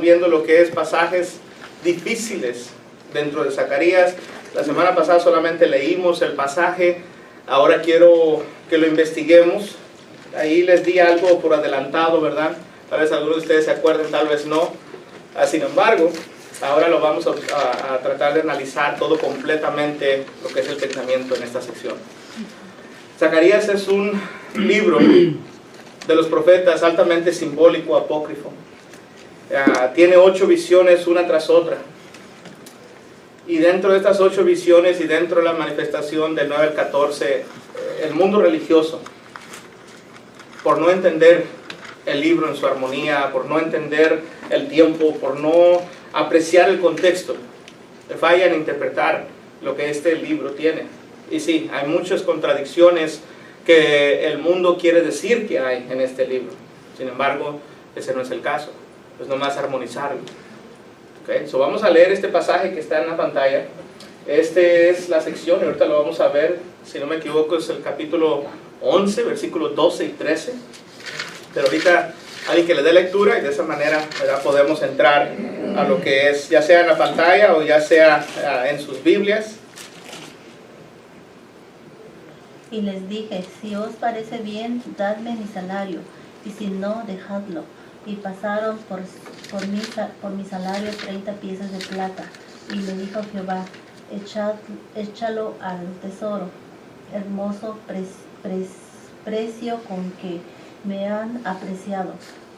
estamos viendo lo que es pasajes difíciles dentro de Zacarías. La semana pasada solamente leímos el pasaje, ahora quiero que lo investiguemos. Ahí les di algo por adelantado, ¿verdad? Tal vez algunos de ustedes se acuerden, tal vez no. Sin embargo, ahora lo vamos a tratar de analizar todo completamente lo que es el pensamiento en esta sección. Zacarías es un libro de los profetas altamente simbólico, apócrifo. Tiene 8 visiones una tras otra. Y dentro de estas 8 visiones y dentro de la manifestación del 9 al 14, el mundo religioso, por no entender el libro en su armonía, por no entender el tiempo, por no apreciar el contexto, falla en interpretar lo que este libro tiene. Y sí, hay muchas contradicciones que el mundo quiere decir que hay en este libro. Sin embargo, ese no es el caso. Es nomás armonizarlo. Okay, so vamos a leer este pasaje que está en la pantalla. Este es la sección, y ahorita lo vamos a ver, si no me equivoco es el capítulo 11, versículos 12 y 13. Pero ahorita alguien que le dé lectura y de esa manera, ¿verdad?, podemos entrar a lo que es, ya sea en la pantalla o ya sea en sus Biblias. Y les dije, si os parece bien, dadme mi salario, y si no, dejadlo. Y pasaron por mi salario 30 piezas de plata. Y le dijo Jehová, échalo al tesoro, hermoso precio con que me han apreciado.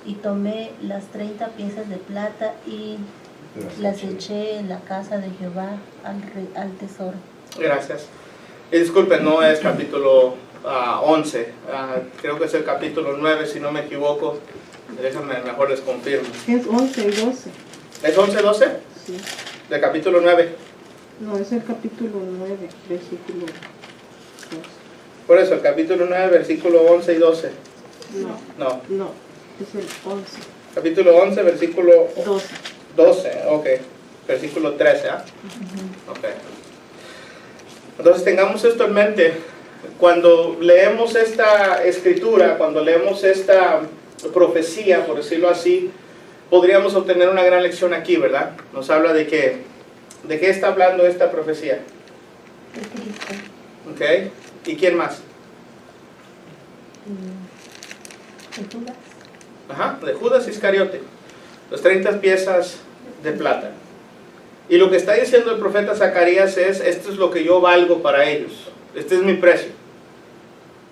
Y tomé las 30 piezas de plata y las eché en la casa de Jehová al tesoro. Gracias. Y disculpen, no es capítulo 11, creo que es el capítulo 9, si no me equivoco. Déjenme, mejor les confirmo. Es 11 y 12. ¿Es 11, 12? Sí. ¿De capítulo 9? No, es el capítulo 9, versículo 12. Por eso, el capítulo 9, versículo 11 y 12. No. No, es el 11. Capítulo 11, versículo 12. 12, ok. Versículo 13, ¿ah? Ok. Entonces tengamos esto en mente. Cuando leemos esta escritura, cuando leemos esta profecía, por decirlo así, podríamos obtener una gran lección aquí, ¿verdad? Nos habla de qué está hablando esta profecía. Ok. ¿Y quién más? ¿De Judas? Ajá, de Judas Iscariote. Las 30 piezas de plata. Y lo que está diciendo el profeta Zacarías es, esto es lo que yo valgo para ellos. Este es mi precio.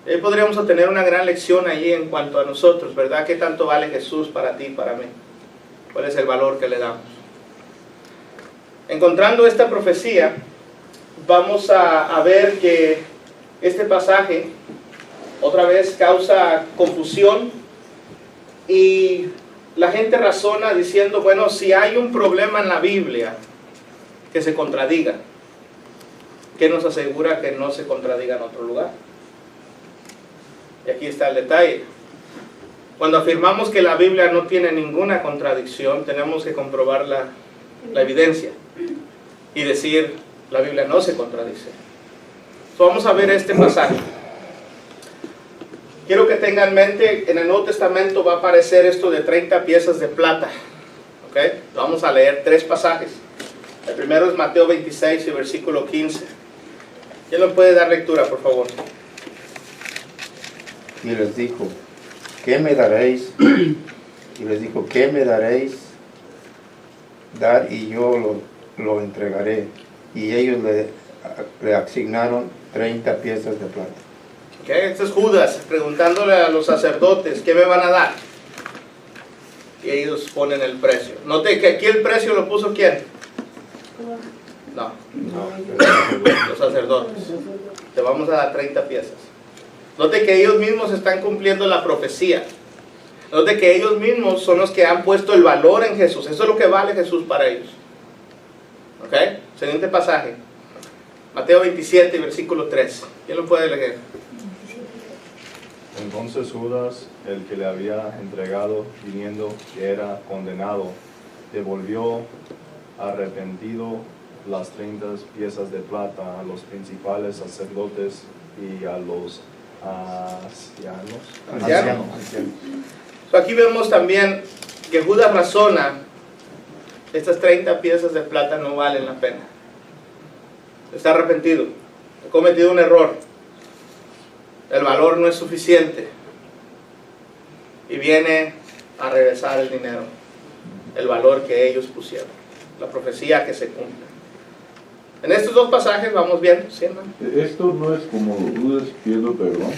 Ahí podríamos obtener una gran lección allí en cuanto a nosotros, ¿verdad? ¿Qué tanto vale Jesús para ti y para mí? ¿Cuál es el valor que le damos? Encontrando esta profecía, vamos a ver que este pasaje otra vez causa confusión y la gente razona diciendo, bueno, si hay un problema en la Biblia que se contradiga, ¿qué nos asegura que no se contradiga en otro lugar? Y aquí está el detalle. Cuando afirmamos que la Biblia no tiene ninguna contradicción, tenemos que comprobar la evidencia y decir, la Biblia no se contradice. Vamos a ver este pasaje. Quiero que tengan en mente, en el Nuevo Testamento va a aparecer esto de 30 piezas de plata. ¿Okay? Vamos a leer 3 pasajes. El primero es Mateo 26 y versículo 15. ¿Quién nos puede dar lectura, por favor? Y les dijo, ¿qué me daréis? Y les dijo, ¿qué me daréis? Dar y yo lo entregaré. Y ellos le asignaron 30 piezas de plata. Okay, este es Judas preguntándole a los sacerdotes, ¿qué me van a dar? Y ellos ponen el precio. Note que aquí el precio lo puso ¿quién? No, los sacerdotes. Te vamos a dar 30 piezas. Note que ellos mismos están cumpliendo la profecía. Note que ellos mismos son los que han puesto el valor en Jesús. Eso es lo que vale Jesús para ellos. ¿Ok? Siguiente pasaje. Mateo 27, versículo 3. ¿Quién lo puede leer? Entonces Judas, el que le había entregado, viniendo que era condenado, devolvió arrepentido las 30 piezas de plata a los principales sacerdotes y a los ancianos. Aquí vemos también que Judas razona estas 30 piezas de plata no valen la pena. Está arrepentido, he cometido un error, el valor no es suficiente y viene a regresar el dinero, el valor que ellos pusieron, la profecía que se cumple. En estos dos pasajes vamos bien, ¿sí, hermano? Esto no es como Judas pidiendo perdón.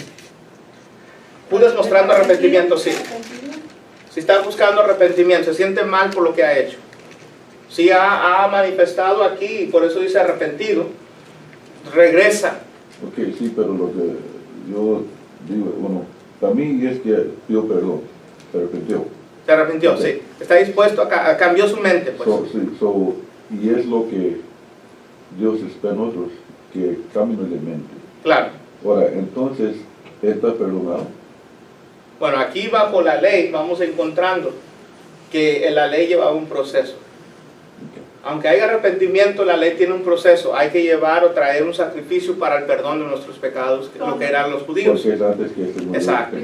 Judas mostrando arrepentimiento, sí. Si está buscando arrepentimiento, se siente mal por lo que ha hecho. Si ha manifestado aquí, y por eso dice arrepentido, regresa. Ok, sí, pero lo que yo digo, bueno, para mí es que pidió perdón, se arrepintió. Se arrepintió, Ok. sí. Está dispuesto a cambió su mente, pues. Y es lo que Dios espera en nosotros, que cambien de mente. Claro. Ahora, entonces, ¿está perdonado? Bueno, aquí bajo la ley vamos encontrando que la ley llevaba un proceso. Aunque haya arrepentimiento, la ley tiene un proceso. Hay que llevar o traer un sacrificio para el perdón de nuestros pecados, que es lo que eran los judíos. Porque es antes que este mundo. Exacto.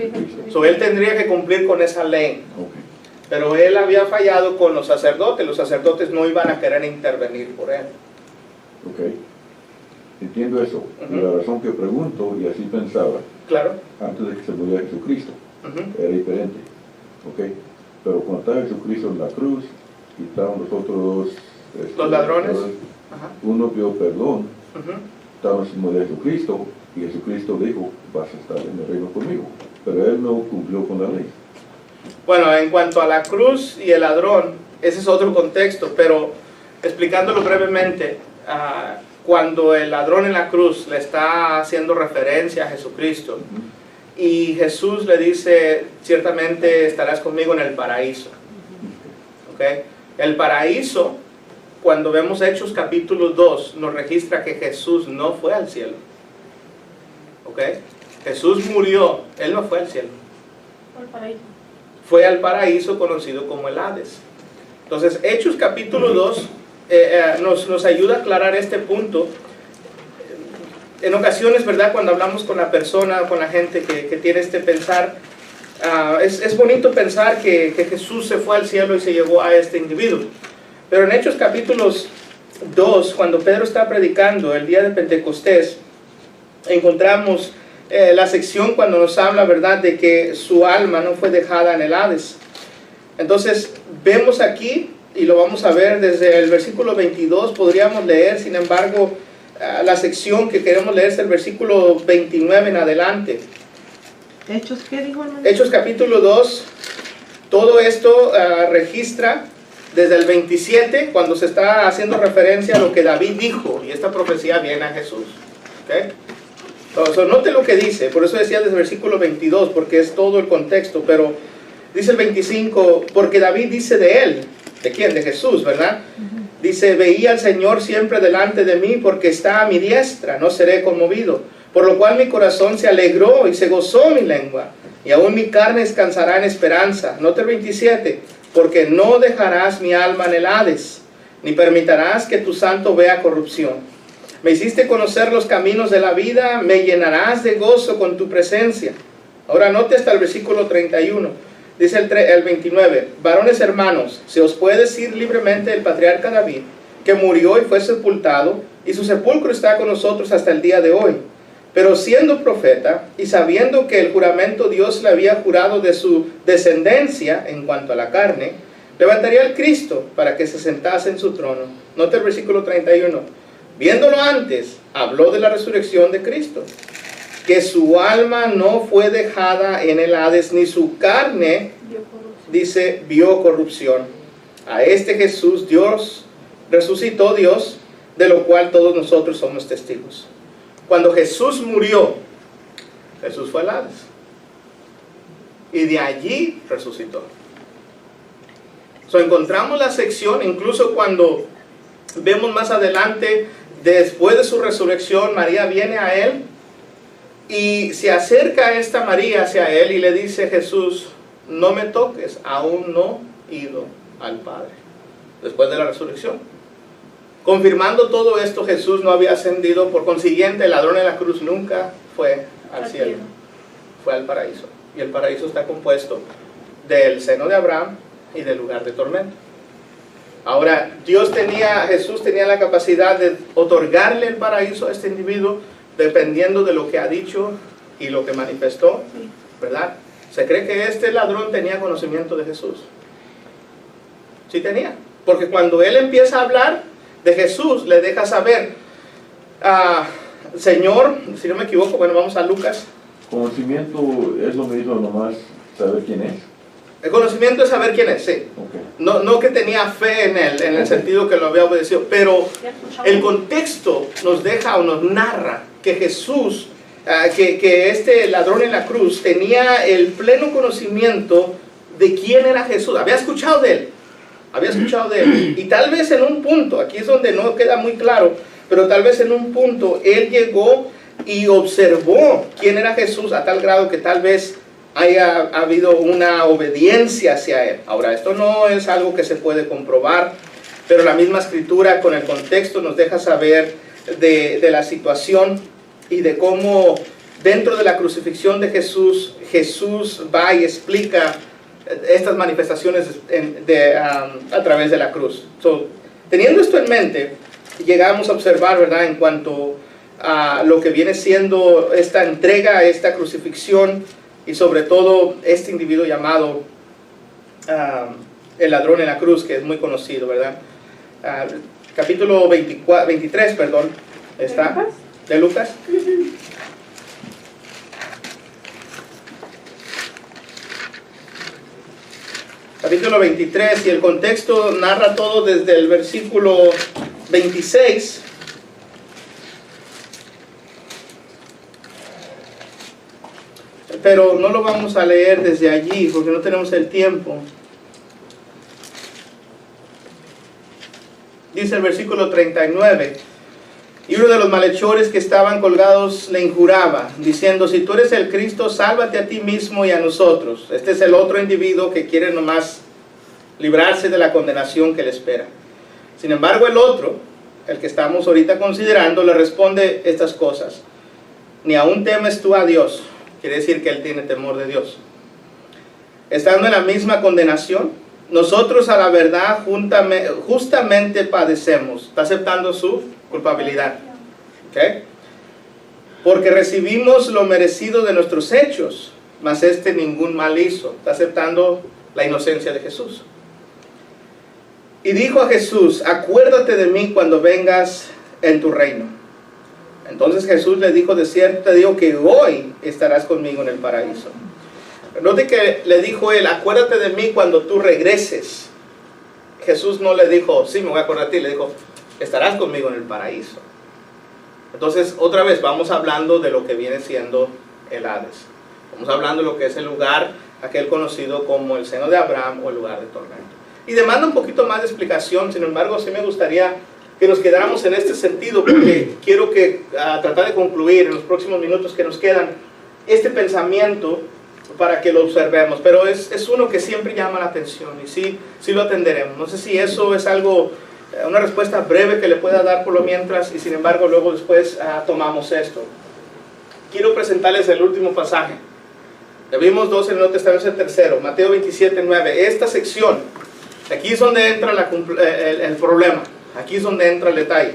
Él tendría que cumplir con esa ley. Okay. Pero él había fallado con los sacerdotes. Los sacerdotes no iban a querer intervenir por él. Ok. Entiendo eso. Ujú. Y la razón que pregunto, y así pensaba, Claro. antes de que se muriera Jesucristo, Ujú. era diferente. Ok. Pero cuando estaba Jesucristo en la cruz, y estaban los otros dos, Los ladrones. Ajá. uno pidió perdón, Ujú. estaban encima de Jesucristo, y Jesucristo dijo, vas a estar en el reino conmigo. Pero él no cumplió con la ley. Bueno, en cuanto a la cruz y el ladrón, ese es otro contexto, pero explicándolo brevemente, cuando el ladrón en la cruz le está haciendo referencia a Jesucristo, y Jesús le dice, ciertamente estarás conmigo en el paraíso. ¿Okay? El paraíso, cuando vemos Hechos capítulo 2, nos registra que Jesús no fue al cielo. ¿Okay? Jesús murió, Él no fue al cielo. Fue al paraíso conocido como el Hades. Entonces, Hechos capítulo 2 nos ayuda a aclarar este punto. En ocasiones, ¿verdad? Cuando hablamos con la persona, con la gente que tiene este pensar, es bonito pensar que Jesús se fue al cielo y se llevó a este individuo. Pero en Hechos capítulos 2, cuando Pedro está predicando el día de Pentecostés, encontramos la sección cuando nos habla, ¿verdad?, de que su alma no fue dejada en el Hades. Entonces, vemos aquí, y lo vamos a ver desde el versículo 22, podríamos leer, sin embargo, la sección que queremos leer es el versículo 29 en adelante. ¿Hechos qué dijo, hermano? Hechos capítulo 2, todo esto registra desde el 27, cuando se está haciendo referencia a lo que David dijo, y esta profecía viene a Jesús. ¿Okay? Entonces, note lo que dice, por eso decía desde el versículo 22, porque es todo el contexto, pero dice el 25, porque David dice de él, ¿de quién? De Jesús, ¿verdad? Dice, veía al Señor siempre delante de mí, porque está a mi diestra, no seré conmovido. Por lo cual mi corazón se alegró y se gozó mi lengua, y aún mi carne descansará en esperanza. Note el 27, porque no dejarás mi alma en el Hades, ni permitirás que tu santo vea corrupción. Me hiciste conocer los caminos de la vida, me llenarás de gozo con tu presencia. Ahora note hasta el versículo 31. Dice el 29, varones hermanos, se os puede decir libremente el patriarca David, que murió y fue sepultado, y su sepulcro está con nosotros hasta el día de hoy. Pero siendo profeta, y sabiendo que el juramento Dios le había jurado de su descendencia en cuanto a la carne, levantaría al Cristo para que se sentase en su trono. Note el versículo 31. Viéndolo antes, habló de la resurrección de Cristo, que su alma no fue dejada en el Hades, ni su carne, dice, vio corrupción. A este Jesús Dios resucitó Dios, de lo cual todos nosotros somos testigos. Cuando Jesús murió, Jesús fue al Hades, y de allí resucitó. Encontramos la sección, incluso cuando vemos más adelante, después de su resurrección, María viene a él y se acerca a esta María hacia él y le dice, Jesús, no me toques, aún no he ido al Padre, después de la resurrección. Confirmando todo esto, Jesús no había ascendido, por consiguiente el ladrón en la cruz nunca fue al cielo, fue al paraíso. Y el paraíso está compuesto del seno de Abraham y del lugar de tormento. Ahora, Jesús tenía la capacidad de otorgarle el paraíso a este individuo dependiendo de lo que ha dicho y lo que manifestó, ¿verdad? Se cree que este ladrón tenía conocimiento de Jesús. Sí tenía, porque cuando él empieza a hablar de Jesús, le deja saber, Señor, si no me equivoco, bueno, vamos a Lucas. Conocimiento es lo mismo nomás saber quién es. El conocimiento es saber quién es, sí. Okay. No que tenía fe en él, en el sentido que lo había obedecido, pero el contexto nos deja o nos narra que Jesús, que este ladrón en la cruz tenía el pleno conocimiento de quién era Jesús. Había escuchado de él, y tal vez en un punto, aquí es donde no queda muy claro, pero tal vez en un punto él llegó y observó quién era Jesús a tal grado que tal vez haya habido una obediencia hacia él. Ahora, esto no es algo que se puede comprobar, pero la misma escritura con el contexto nos deja saber de la situación y de cómo dentro de la crucifixión de Jesús, Jesús va y explica estas manifestaciones a través de la cruz. Teniendo esto en mente, llegamos a observar, ¿verdad?, en cuanto a lo que viene siendo esta entrega, esta crucifixión, y sobre todo este individuo llamado el ladrón en la cruz, que es muy conocido, ¿verdad? Capítulo 23, perdón, está, de Lucas. Capítulo 23, y el contexto narra todo desde el versículo 26. Pero no lo vamos a leer desde allí porque no tenemos el tiempo. Dice el versículo 39: y uno de los malhechores que estaban colgados le injuraba, diciendo: si tú eres el Cristo, sálvate a ti mismo y a nosotros. Este es el otro individuo que quiere nomás librarse de la condenación que le espera. Sin embargo, el otro, el que estamos ahorita considerando, le responde estas cosas: ni aún temes tú a Dios. Quiere decir que él tiene temor de Dios. Estando en la misma condenación, nosotros a la verdad justamente padecemos. Está aceptando su culpabilidad. ¿Okay? Porque recibimos lo merecido de nuestros hechos, mas este ningún mal hizo. Está aceptando la inocencia de Jesús. Y dijo a Jesús: acuérdate de mí cuando vengas en tu reino. Entonces Jesús le dijo: de cierto te digo que hoy estarás conmigo en el paraíso. Note que le dijo él: acuérdate de mí cuando tú regreses. Jesús no le dijo: sí, me voy a acordar de ti. Le dijo: estarás conmigo en el paraíso. Entonces, otra vez, vamos hablando de lo que viene siendo el Hades. Vamos hablando de lo que es el lugar, aquel conocido como el seno de Abraham o el lugar de tormento. Y demanda un poquito más de explicación. Sin embargo, sí me gustaría que nos quedáramos en este sentido, porque quiero que tratar de concluir en los próximos minutos que nos quedan este pensamiento para que lo observemos. Pero es uno que siempre llama la atención y sí lo atenderemos. No sé si eso es algo, una respuesta breve que le pueda dar por lo mientras, y sin embargo luego después tomamos esto. Quiero presentarles el último pasaje. Le vimos dos en el Nuevo Testamento, el tercero, Mateo 27:9. Esta sección, aquí es donde entra el problema. Aquí es donde entra el detalle.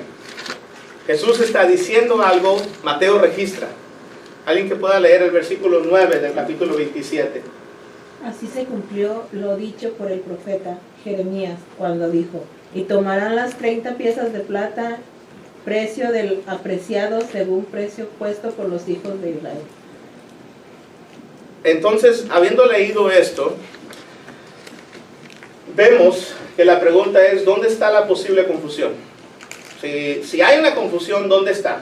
Jesús está diciendo algo, Mateo registra. Alguien que pueda leer el versículo 9 del capítulo 27. Así se cumplió lo dicho por el profeta Jeremías cuando dijo: y tomarán las 30 piezas de plata, precio del apreciado según precio puesto por los hijos de Israel. Entonces, habiendo leído esto, vemos que la pregunta es: ¿dónde está la posible confusión? Si hay una confusión, ¿dónde está?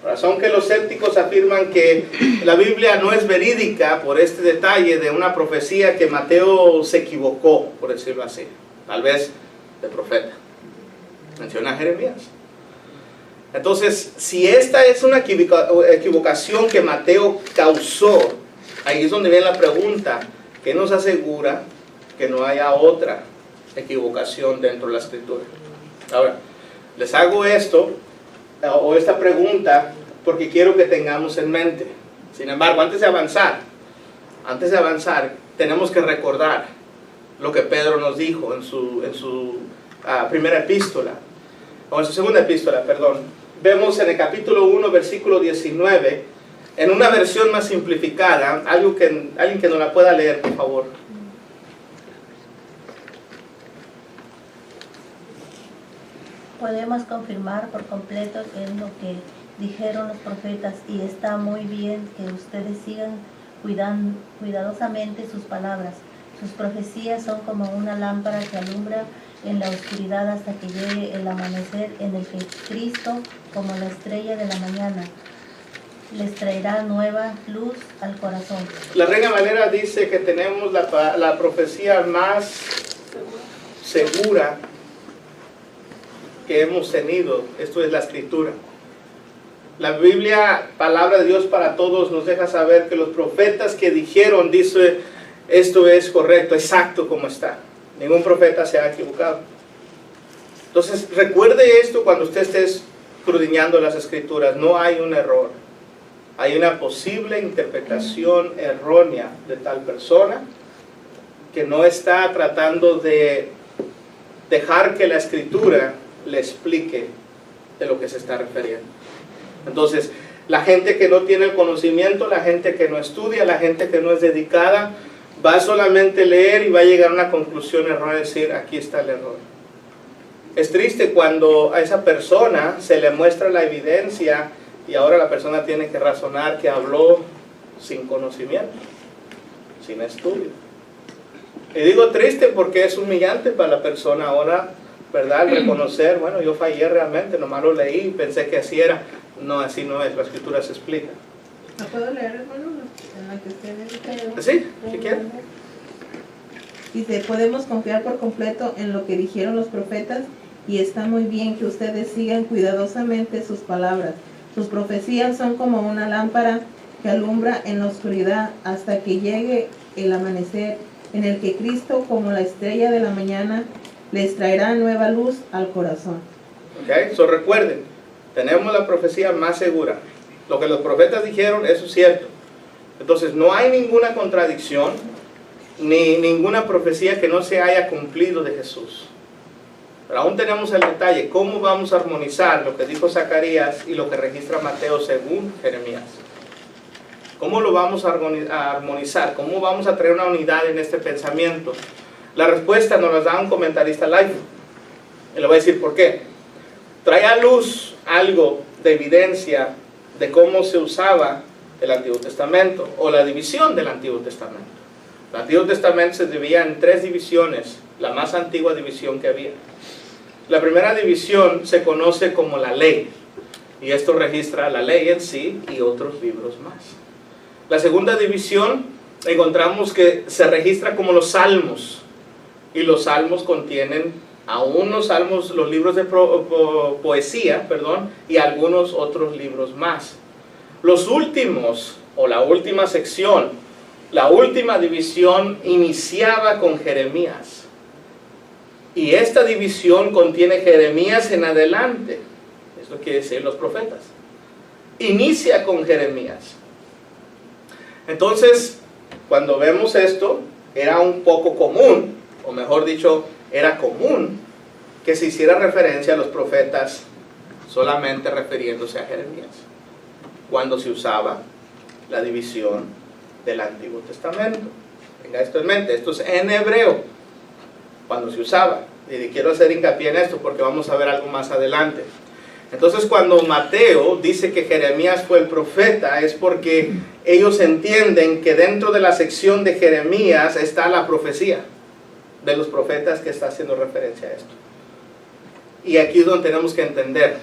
Razón que los escépticos afirman que la Biblia no es verídica por este detalle de una profecía que Mateo se equivocó, por decirlo así, tal vez de profeta. Menciona a Jeremías. Entonces, si esta es una equivocación que Mateo causó, ahí es donde viene la pregunta: ¿qué nos asegura que no haya otra equivocación dentro de la Escritura? Ahora, les hago esto o esta pregunta porque quiero que tengamos en mente. Sin embargo, antes de avanzar, tenemos que recordar lo que Pedro nos dijo en su primera epístola, o en su segunda epístola, perdón, vemos en el capítulo 1, versículo 19, en una versión más simplificada, alguien que nos la pueda leer, por favor. Podemos confirmar por completo que es lo que dijeron los profetas y está muy bien que ustedes sigan cuidadosamente sus palabras. Sus profecías son como una lámpara que alumbra en la oscuridad hasta que llegue el amanecer, en el que Cristo, como la estrella de la mañana, les traerá nueva luz al corazón. La Reina Valera dice que tenemos la profecía más segura que hemos tenido. Esto es la Escritura. La Biblia, palabra de Dios para todos, nos deja saber que los profetas que dijeron, dice, esto es correcto, exacto como está. Ningún profeta se ha equivocado. Entonces, recuerde esto cuando usted esté escudriñando las Escrituras. No hay un error. Hay una posible interpretación errónea de tal persona que no está tratando de dejar que la Escritura le explique de lo que se está refiriendo. Entonces, la gente que no tiene el conocimiento, la gente que no estudia, la gente que no es dedicada, va a solamente leer y va a llegar a una conclusión errónea, decir, aquí está el error. Es triste cuando a esa persona se le muestra la evidencia y ahora la persona tiene que razonar que habló sin conocimiento, sin estudio. Y digo triste porque es humillante para la persona ahora, ¿verdad? Reconocer, bueno, yo fallé realmente, nomás lo leí y pensé que así era. No, así no es, la Escritura se explica. ¿La puedo leer, hermano? En la que usted dice. ¿Sí? ¿Qué quiere? Dice, podemos confiar por completo en lo que dijeron los profetas y está muy bien que ustedes sigan cuidadosamente sus palabras. Sus profecías son como una lámpara que alumbra en la oscuridad hasta que llegue el amanecer, en el que Cristo, como la estrella de la mañana, les traerá nueva luz al corazón. Ok, so recuerden, tenemos la profecía más segura. Lo que los profetas dijeron, eso es cierto. Entonces no hay ninguna contradicción, ni ninguna profecía que no se haya cumplido de Jesús. Pero aún tenemos el detalle, ¿cómo vamos a armonizar lo que dijo Zacarías y lo que registra Mateo según Jeremías? ¿Cómo lo vamos a armonizar? ¿Cómo vamos a traer una unidad en este pensamiento? La respuesta nos la da un comentarista live. Y le voy a decir por qué. Trae a luz algo de evidencia de cómo se usaba el Antiguo Testamento o la división del Antiguo Testamento. El Antiguo Testamento se dividía en 3 divisiones, la más antigua división que había. La primera división se conoce como la ley, y esto registra la ley en sí y otros libros más. La segunda división encontramos que se registra como los salmos, y los salmos contienen aún los salmos, los libros de poesía, y algunos otros libros más. Los últimos, o la última sección, la última división iniciaba con Jeremías. Y esta división contiene Jeremías en adelante. Eso quiere decir los profetas. Inicia con Jeremías. Entonces, cuando vemos esto, era un poco común, o mejor dicho, era común que se hiciera referencia a los profetas solamente refiriéndose a Jeremías, cuando se usaba la división del Antiguo Testamento. Tenga esto en mente, esto es en hebreo, cuando se usaba, y quiero hacer hincapié en esto porque vamos a ver algo más adelante. Entonces, cuando Mateo dice que Jeremías fue el profeta, es porque ellos entienden que dentro de la sección de Jeremías está la profecía de los profetas que está haciendo referencia a esto. Y aquí es donde tenemos que entender.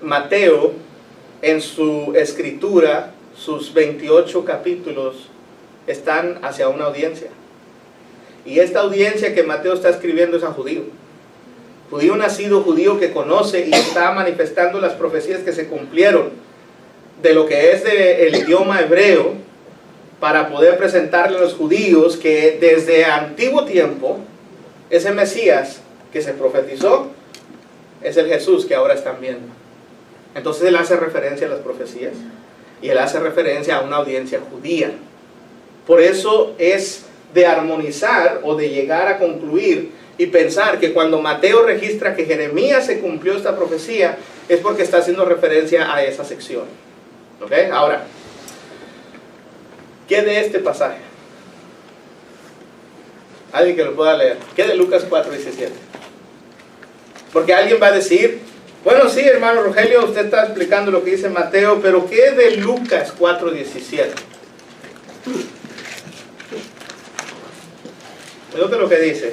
Mateo, en su escritura, sus 28 capítulos están hacia una audiencia. Y esta audiencia que Mateo está escribiendo es a judío. Judío nacido, judío que conoce y está manifestando las profecías que se cumplieron de lo que es el idioma hebreo, para poder presentarle a los judíos que desde antiguo tiempo, ese Mesías que se profetizó, es el Jesús que ahora están viendo. Entonces él hace referencia a las profecías, y él hace referencia a una audiencia judía. Por eso es de armonizar o de llegar a concluir y pensar que cuando Mateo registra que Jeremías se cumplió esta profecía, es porque está haciendo referencia a esa sección. ¿Ok? Ahora, ¿qué de este pasaje? Alguien que lo pueda leer. ¿Qué de Lucas 4:17? Porque alguien va a decir, bueno, sí, hermano Rogelio, usted está explicando lo que dice Mateo, pero ¿qué de Lucas 4:17? Note lo que dice.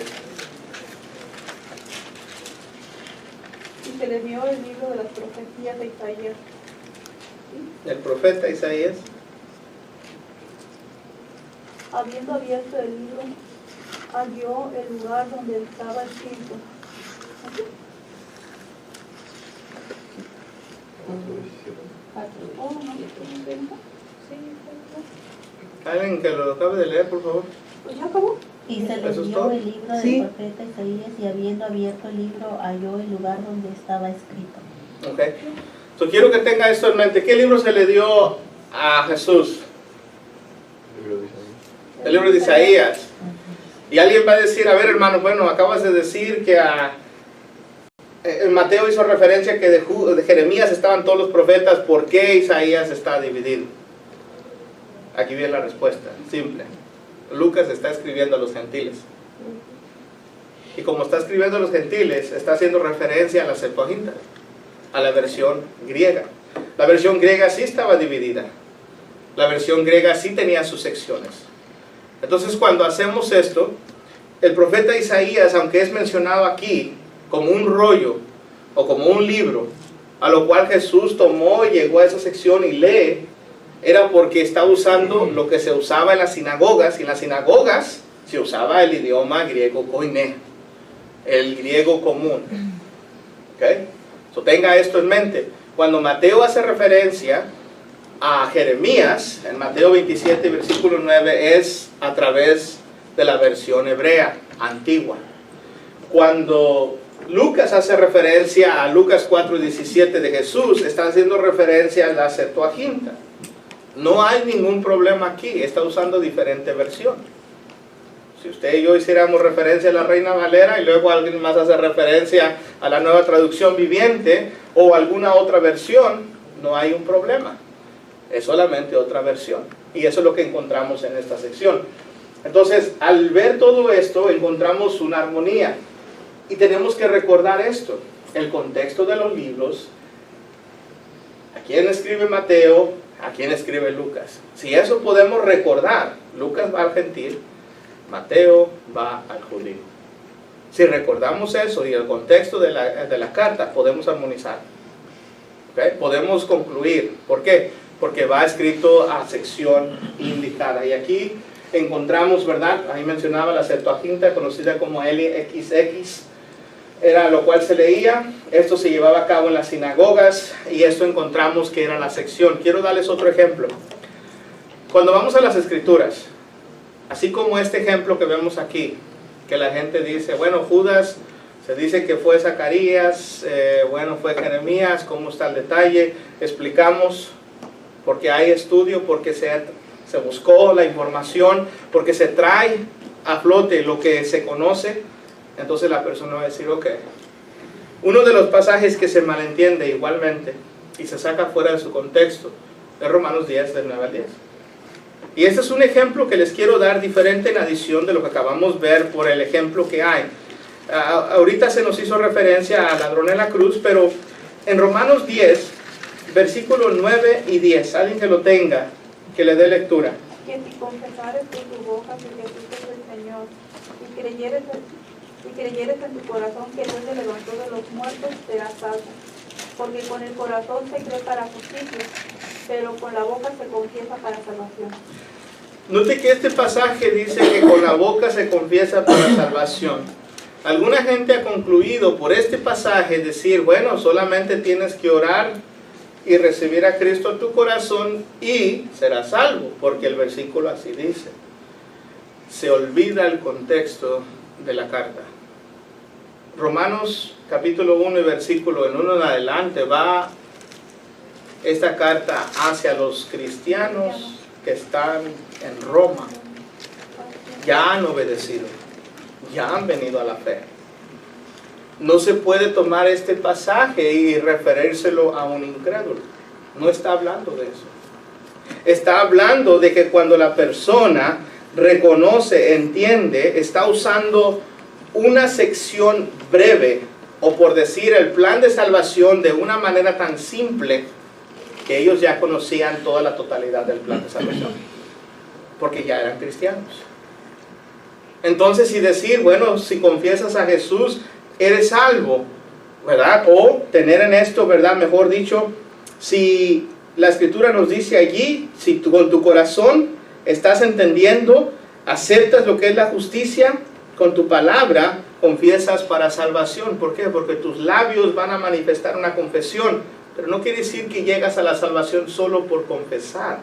Y se le dio el libro de las profecías de Isaías. El profeta Isaías. Habiendo abierto el libro, halló el lugar donde estaba escrito. Oh, no, sí, Alguien que lo acabe de leer, por favor. pues ya acabó. Y se ¿Eso le es dio todo? el libro del Sí. profeta Isaías, y habiendo abierto el libro, halló el lugar donde estaba escrito. Ok. So, quiero que tenga esto en mente. ¿Qué libro se le dio a Jesús? El libro de Isaías. Y alguien va a decir, a ver, hermano, bueno, acabas de decir que Mateo hizo referencia que de Jeremías estaban todos los profetas. ¿Por qué Isaías está dividido? Aquí viene la respuesta, simple. Lucas está escribiendo a los gentiles. Y como está escribiendo a los gentiles, está haciendo referencia a la Septuaginta, a la versión griega. La versión griega sí estaba dividida. La versión griega sí tenía sus secciones. Entonces, cuando hacemos esto, el profeta Isaías, aunque es mencionado aquí como un rollo o como un libro, a lo cual Jesús tomó y llegó a esa sección y lee, era porque está usando lo que se usaba en las sinagogas, y en las sinagogas se usaba el idioma griego koiné, el griego común. ¿Okay? So, tenga esto en mente. Cuando Mateo hace referencia a Jeremías, en Mateo 27, versículo 9, es a través de la versión hebrea, antigua. Cuando Lucas hace referencia a Lucas 4:17 de Jesús, está haciendo referencia a la Septuaginta. No hay ningún problema aquí, está usando diferente versión. Si usted y yo hiciéramos referencia a la Reina Valera y luego alguien más hace referencia a la Nueva Traducción Viviente o alguna otra versión, no hay un problema. Es solamente otra versión. Y eso es lo que encontramos en esta sección. Entonces, al ver todo esto, encontramos una armonía. Y tenemos que recordar esto, el contexto de los libros, a quién escribe Mateo, a quién escribe Lucas. Si eso podemos recordar, Lucas va al gentil, Mateo va al judío. Si recordamos eso y el contexto de la carta, podemos armonizar. ¿Okay? Podemos concluir. ¿Por qué? Porque va escrito a sección indicada. Y aquí encontramos, ¿verdad? Ahí mencionaba la Septuaginta, conocida como LXX, era lo cual se leía. Esto se llevaba a cabo en las sinagogas y esto encontramos que era la sección. Quiero darles otro ejemplo. Cuando vamos a las escrituras, así como este ejemplo que vemos aquí, que la gente dice, bueno, Judas, se dice que fue Zacarías, bueno, fue Jeremías, ¿cómo está el detalle? Explicamos, porque hay estudio, porque se buscó la información, porque se trae a flote lo que se conoce. Entonces la persona va a decir, ok. Uno de los pasajes que se malentiende igualmente y se saca fuera de su contexto es Romanos 10, del 9 al 10. Y este es un ejemplo que les quiero dar diferente en adición de lo que acabamos de ver por el ejemplo que hay. Ahorita se nos hizo referencia al ladrón en la cruz, pero en Romanos 10, versículos 9 y 10, alguien que lo tenga, que le dé lectura. Que si confesares con tu boca que Jesús es el Señor y creyeres en tu corazón que Dios le levantó de los muertos, serás salvo. Porque con el corazón se cree para justicia, pero con la boca se confiesa para salvación. Note que este pasaje dice que con la boca se confiesa para salvación. Alguna gente ha concluido por este pasaje decir, bueno, solamente tienes que orar y recibir a Cristo en tu corazón y serás salvo, porque el versículo así dice. Se olvida el contexto de la carta. Romanos capítulo 1 y versículo en 1 en adelante va esta carta hacia los cristianos que están en Roma. Ya han obedecido, ya han venido a la fe. no se puede tomar este pasaje y referírselo a un incrédulo. No está hablando de eso. Está hablando de que cuando la persona reconoce, entiende, está usando una sección breve, o por decir el plan de salvación de una manera tan simple, que ellos ya conocían toda la totalidad del plan de salvación, porque ya eran cristianos. Entonces, si decir, bueno, si confiesas a Jesús, eres salvo, ¿verdad? O tener en esto, ¿verdad? Mejor dicho, si la Escritura nos dice allí, si tú con tu corazón estás entendiendo, aceptas lo que es la justicia, con tu palabra confiesas para salvación. ¿Por qué? Porque tus labios van a manifestar una confesión, pero no quiere decir que llegas a la salvación solo por confesar.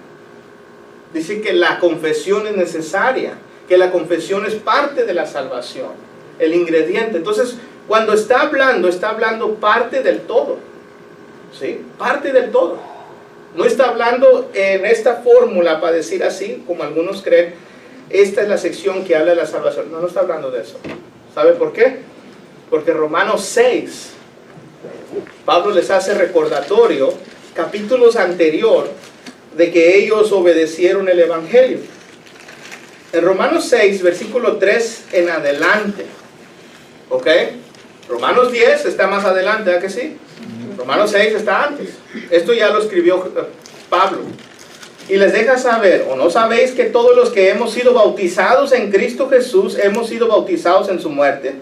Dice que la confesión es necesaria, que la confesión es parte de la salvación, el ingrediente. Entonces, cuando está hablando parte del todo, ¿sí? Parte del todo. No está hablando en esta fórmula, para decir así, como algunos creen, esta es la sección que habla de la salvación. No, no está hablando de eso. ¿Sabe por qué? Porque Romanos 6, Pablo les hace recordatorio, capítulos anterior, de que ellos obedecieron el Evangelio. En Romanos 6, versículo 3 en adelante, ¿ok? Romanos 10 está más adelante, ¿verdad que sí? Romanos 6 está antes. Esto ya lo escribió Pablo. Y les deja saber, ¿o no sabéis que todos los que hemos sido bautizados en Cristo Jesús hemos sido bautizados en su muerte?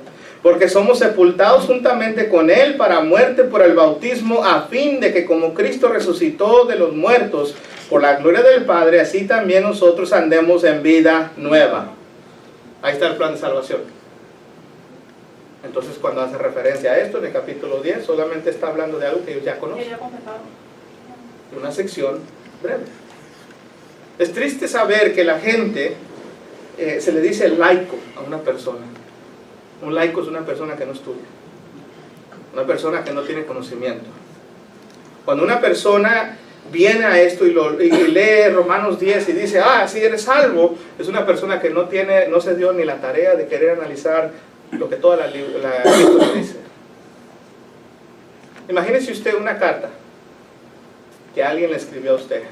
Porque somos sepultados juntamente con Él para muerte por el bautismo, a fin de que como Cristo resucitó de los muertos por la gloria del Padre, así también nosotros andemos en vida nueva. Ahí está el plan de salvación. Entonces, cuando hace referencia a esto en el capítulo 10, solamente está hablando de algo que ellos ya conocen. Una sección breve. Es triste saber que la gente, se le dice laico a una persona. Un laico es una persona que no estudia, una persona que no tiene conocimiento. Cuando una persona viene a esto y lee Romanos 10 y dice, sí eres salvo, es una persona que no se dio ni la tarea de querer analizar lo que toda la Escritura dice. Imagínese usted una carta que alguien le escribió a usted.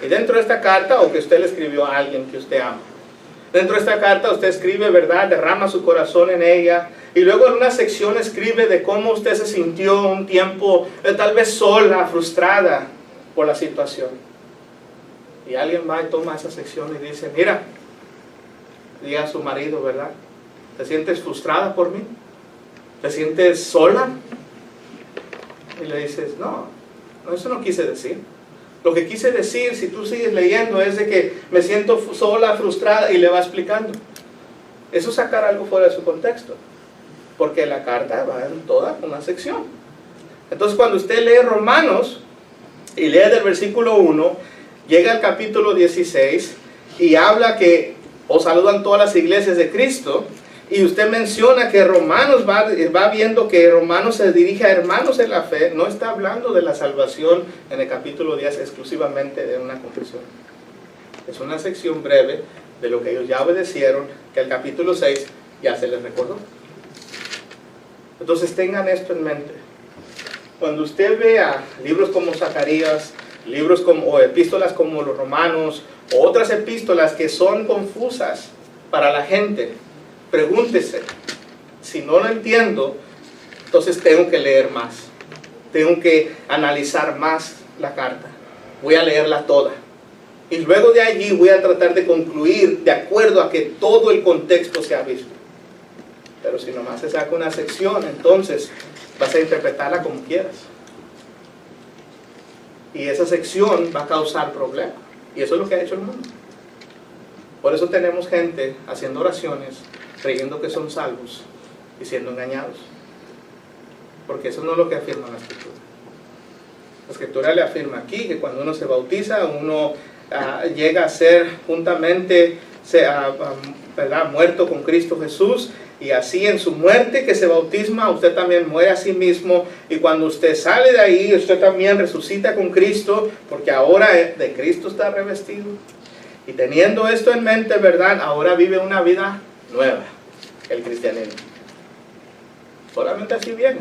Y dentro de esta carta, o que usted le escribió a alguien que usted ama, dentro de esta carta usted escribe, ¿verdad? Derrama su corazón en ella. Y luego en una sección escribe de cómo usted se sintió un tiempo, tal vez sola, frustrada por la situación. Y alguien va y toma esa sección y dice, mira, diga a su marido, ¿verdad? ¿Te sientes frustrada por mí? ¿Te sientes sola? Y le dices, no, eso no quise decir. Lo que quise decir, si tú sigues leyendo, es de que me siento sola, frustrada, y le va explicando. Eso es sacar algo fuera de su contexto, porque la carta va en toda una sección. Entonces, cuando usted lee Romanos, y lee del versículo 1, llega al capítulo 16, y habla que os saludan todas las iglesias de Cristo, y usted menciona que Romanos va viendo que Romanos se dirige a hermanos en la fe. No está hablando de la salvación en el capítulo 10 exclusivamente de una confesión. Es una sección breve de lo que ellos ya obedecieron, que el capítulo 6 ya se les recordó. Entonces tengan esto en mente. Cuando usted vea libros como Zacarías, o epístolas como los Romanos, o otras epístolas que son confusas para la gente, pregúntese, si no lo entiendo, entonces tengo que leer más, tengo que analizar más la carta, voy a leerla toda, y luego de allí voy a tratar de concluir de acuerdo a que todo el contexto se ha visto. Pero si nomás se saca una sección, entonces vas a interpretarla como quieras, y esa sección va a causar problemas, y eso es lo que ha hecho el mundo. Por eso tenemos gente haciendo oraciones, creyendo que son salvos y siendo engañados, porque eso no es lo que afirma la Escritura. La Escritura le afirma aquí que cuando uno se bautiza, uno llega a ser juntamente ¿verdad? Muerto con Cristo Jesús, y así en su muerte que se bautisma, usted también muere a sí mismo, y cuando usted sale de ahí, usted también resucita con Cristo, porque ahora de Cristo está revestido. Y teniendo esto en mente, ¿verdad? Ahora vive una vida nueva, el cristianismo. Solamente así viene.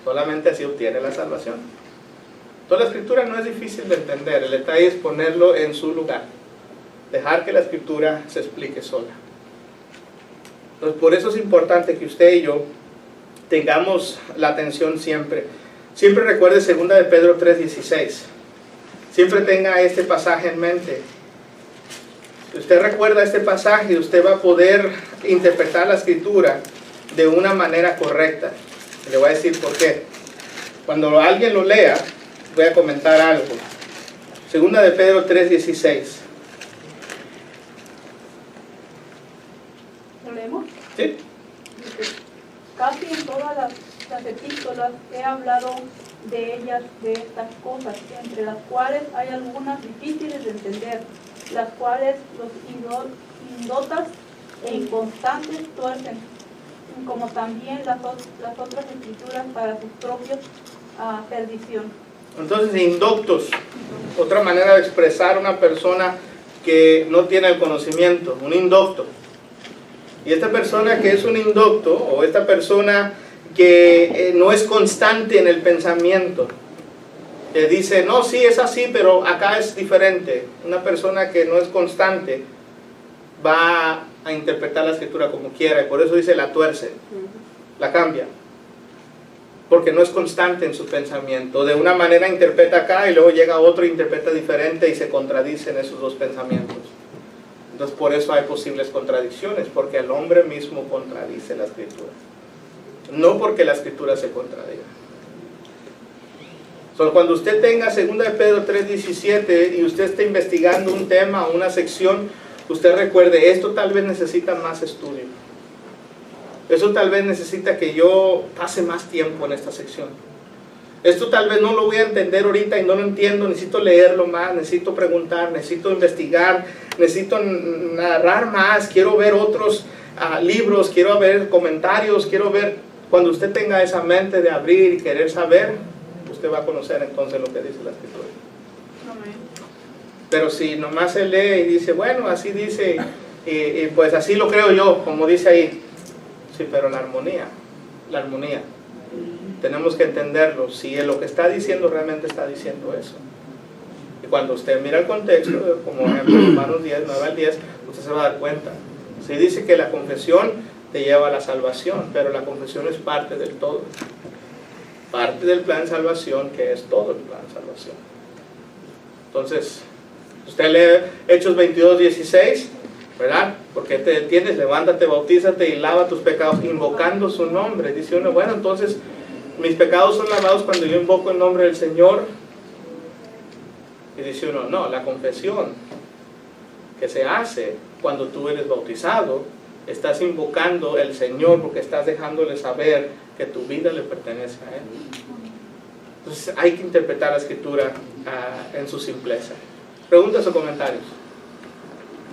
Solamente así obtiene la salvación. Entonces la escritura no es difícil de entender. El detalle es ponerlo en su lugar. Dejar que la escritura se explique sola. Entonces por eso es importante que usted y yo tengamos la atención siempre. Siempre recuerde 2 de Pedro 3:16. Siempre tenga este pasaje en mente. Si usted recuerda este pasaje, usted va a poder interpretar la escritura de una manera correcta. Le voy a decir por qué. Cuando alguien lo lea, voy a comentar algo. 2 de Pedro 3:16. ¿Lo leemos? ¿Sí? Dice, casi en todas las epístolas he hablado de ellas, de estas cosas, entre las cuales hay algunas difíciles de entender, las cuales los indotas e inconstantes tuercen, como también las otras escrituras para sus propios perdición. Entonces, indoctos, otra manera de expresar una persona que no tiene el conocimiento, un indocto. Y esta persona que es un indocto, o esta persona que no es constante en el pensamiento, que dice, no, sí es así, pero acá es diferente. Una persona que no es constante va a interpretar la escritura como quiera, y por eso dice la tuerce, la cambia, porque no es constante en su pensamiento. De una manera interpreta acá y luego llega otro e interpreta diferente y se contradicen esos dos pensamientos. Entonces por eso hay posibles contradicciones, porque el hombre mismo contradice la escritura, no porque la escritura se contradiga. Solo cuando usted tenga 2 de Pedro 3:17 y usted esté investigando un tema o una sección, usted recuerde, esto tal vez necesita más estudio. Eso tal vez necesita que yo pase más tiempo en esta sección. Esto tal vez no lo voy a entender ahorita y no lo entiendo, necesito leerlo más, necesito preguntar, necesito investigar, necesito narrar más, quiero ver otros libros, quiero ver comentarios, quiero ver. Cuando usted tenga esa mente de abrir y querer saber, usted va a conocer entonces lo que dice la escritura. Amén. Pero si nomás se lee y dice, bueno, así dice, y pues así lo creo yo, como dice ahí. Sí, pero la armonía, tenemos que entenderlo, si lo que está diciendo realmente está diciendo eso. Y cuando usted mira el contexto, como ejemplo Romanos 10, 9 al 10, usted se va a dar cuenta. Si dice que la confesión te lleva a la salvación, pero la confesión es parte del todo. Parte del plan de salvación, que es todo el plan de salvación. Entonces, usted lee Hechos 22:16, ¿verdad? ¿Por qué te detienes? Levántate, bautízate y lava tus pecados, invocando su nombre. Dice uno, bueno, entonces, mis pecados son lavados cuando yo invoco el nombre del Señor. Y dice uno, no, la confesión que se hace cuando tú eres bautizado, estás invocando el Señor porque estás dejándole saber que tu vida le pertenece a Él. Entonces hay que interpretar la escritura en su simpleza. Preguntas o comentarios.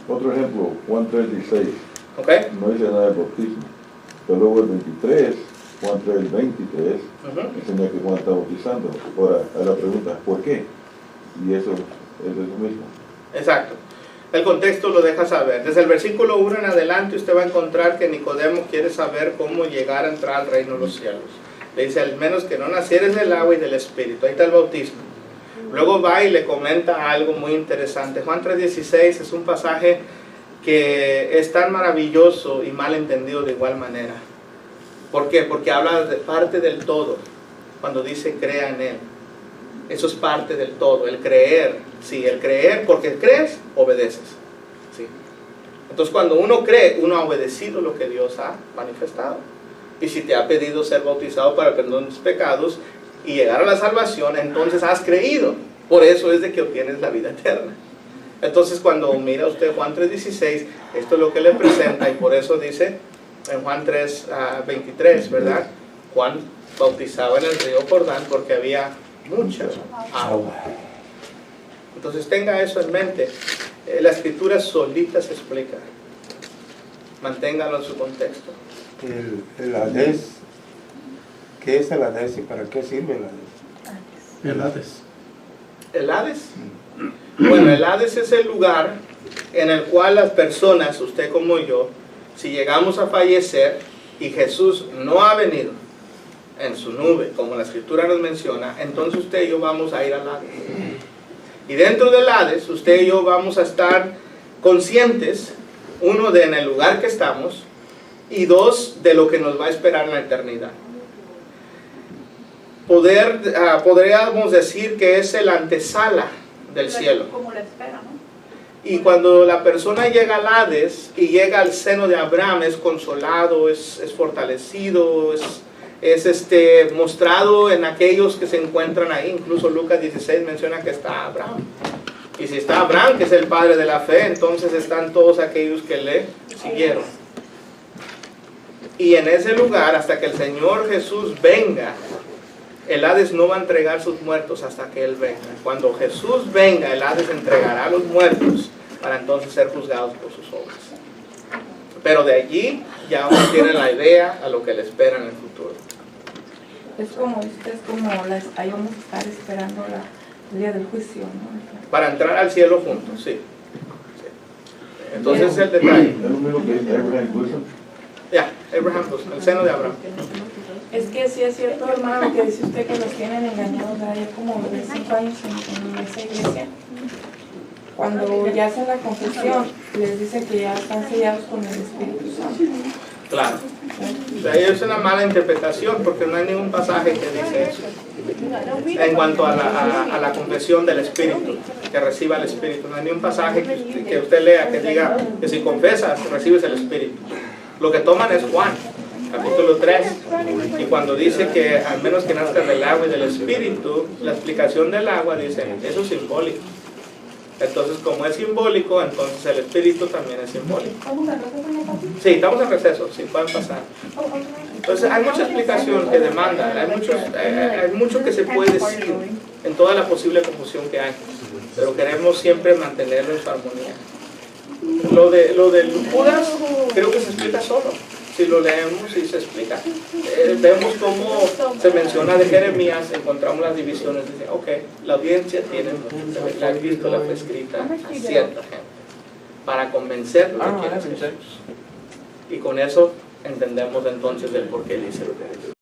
Otro ejemplo, Juan 3:16. ¿Ok? No dice nada del bautismo. Pero luego el 23, Juan 3:23, enseña que Juan está bautizando. Ahora, la pregunta es ¿por qué? Y eso es lo mismo. Exacto. El contexto lo deja saber. Desde el versículo 1 en adelante usted va a encontrar que Nicodemo quiere saber cómo llegar a entrar al reino de los cielos. Le dice, al menos que no nacieres del agua y del Espíritu. Ahí está el bautismo. Luego va y le comenta algo muy interesante. Juan 3:16 es un pasaje que es tan maravilloso y mal entendido de igual manera. ¿Por qué? Porque habla de parte del todo. Cuando dice crea en Él. Eso es parte del todo, el creer. Sí, el creer, porque crees, obedeces. ¿Sí? Entonces cuando uno cree, uno ha obedecido lo que Dios ha manifestado. Y si te ha pedido ser bautizado para el perdón de tus pecados y llegar a la salvación, entonces has creído. Por eso es de que obtienes la vida eterna. Entonces cuando mira usted Juan 3:16, esto es lo que le presenta, y por eso dice en Juan 3:23, ¿verdad? Juan bautizaba en el río Jordán porque había mucha agua. Entonces tenga eso en mente. La escritura solita se explica. Manténgalo en su contexto. El Hades, ¿qué es el Hades y para qué sirve el Hades? El Hades. ¿El Hades? Bueno, el Hades es el lugar en el cual las personas, usted como yo, si llegamos a fallecer, y Jesús no ha venido en su nube, como la escritura nos menciona, entonces usted y yo vamos a ir al Hades. Y dentro del Hades, usted y yo vamos a estar conscientes, uno, de en el lugar que estamos, y dos, de lo que nos va a esperar en la eternidad. Podríamos decir que es el antesala del cielo. Como la espera, ¿no? Y cuando la persona llega al Hades y llega al seno de Abraham, es consolado, es fortalecido, es mostrado en aquellos que se encuentran ahí. Incluso Lucas 16 menciona que está Abraham. Y si está Abraham, que es el padre de la fe, entonces están todos aquellos que le siguieron. Y en ese lugar, hasta que el Señor Jesús venga, el Hades no va a entregar sus muertos hasta que Él venga. Cuando Jesús venga, el Hades entregará a los muertos para entonces ser juzgados por sus obras. Pero de allí ya uno tiene la idea a lo que le espera en el futuro. Es como ahí vamos a estar esperando el día del juicio, ¿no? Para entrar al cielo juntos, sí. Entonces el detalle. Es lo mismo que dice Abraham Wilson. Ya, Abraham, pues, el seno de Abraham. Es que sí es cierto, hermano, que dice usted que los tienen engañados ya como de 5 años en esa iglesia. Cuando ya hacen la confesión, les dice que ya están sellados con el Espíritu Santo. Claro. O sea, es una mala interpretación porque no hay ningún pasaje que dice eso. En cuanto a la confesión del Espíritu, que reciba el Espíritu, no hay ningún pasaje que usted lea que diga que si confesas, recibes el Espíritu. Lo que toman es Juan, capítulo 3, y cuando dice que al menos que nazca del agua y del Espíritu, la explicación del agua dice, eso es simbólico. Entonces, como es simbólico, entonces el Espíritu también es simbólico. Sí, estamos en receso, sí, pueden pasar. Entonces, hay mucha explicación que demanda, hay mucho que se puede decir en toda la posible confusión que hay, pero queremos siempre mantenerlo en su armonía. Lo de Judas, creo que se explica solo. Si lo leemos y se explica. Vemos cómo se menciona de Jeremías, encontramos las divisiones. Dice, ok, la audiencia tiene la epístola fue escrita a cierta gente para convencerlos de quién es Jesús. Y con eso entendemos entonces el por qué dice lo que dice.